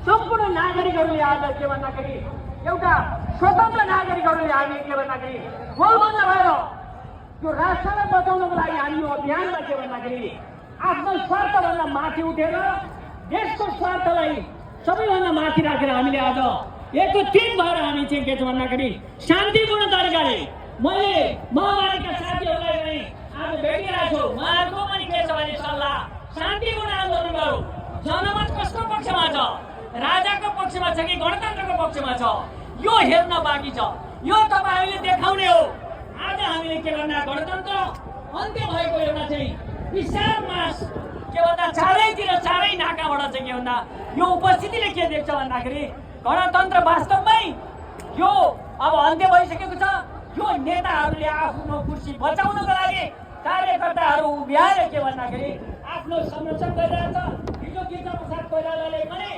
सम्पूर्ण नागरिकहरूले आज के भन्दाखेरि एउटा स्वतन्त्र नागरिकहरूले हामी के भन्दाखेरि गोलबन्द भएर त्यो राष्ट्रलाई बचाउनको लागि हामी यो अभियानमा के भन्दाखेरि आफ्नो स्वार्थभन्दा माथि उठेर देशको स्वार्थलाई सबैभन्दा माथि राखेर हामीले आज एकत्रित भएर हामी चाहिँ के छ भन्दाखेरि शान्तिपूर्ण तरिकाले मैले माओवादीका साथीहरूलाई पनि आज भेटिरहेको छु। उहाँहरूको पनि के छ भने सल्लाह शान्तिपूर्ण आन्दोलन गरौँ। जनमत कसको पक्षमा छ, राजाको पक्षमा छ कि गणतन्त्रको पक्षमा छ, यो हेर्न बाँकी छ। यो तपाईहरूले देखाउने हो। आज हामीले के भन्दा गणतन्त्र अन्त्य भएको एउटा चाहिँ विशाल मास के भन्दा चारैतिर चारै नाकाबाट चाहिँ के भन्दा यो उपस्थितिले के देख्छ भन्दाखेरि गणतन्त्र वास्तवमै यो अब अन्त्य भइसकेको छ। यो नेताहरूले आफ्नो कुर्सी बचाउनको लागि कार्यकर्ताहरू उभ्याएर के भन्दाखेरि आफ्नो संरक्षण गरिरहेछ। हिजो गिरिजा प्रसाद कोइरालाले पनि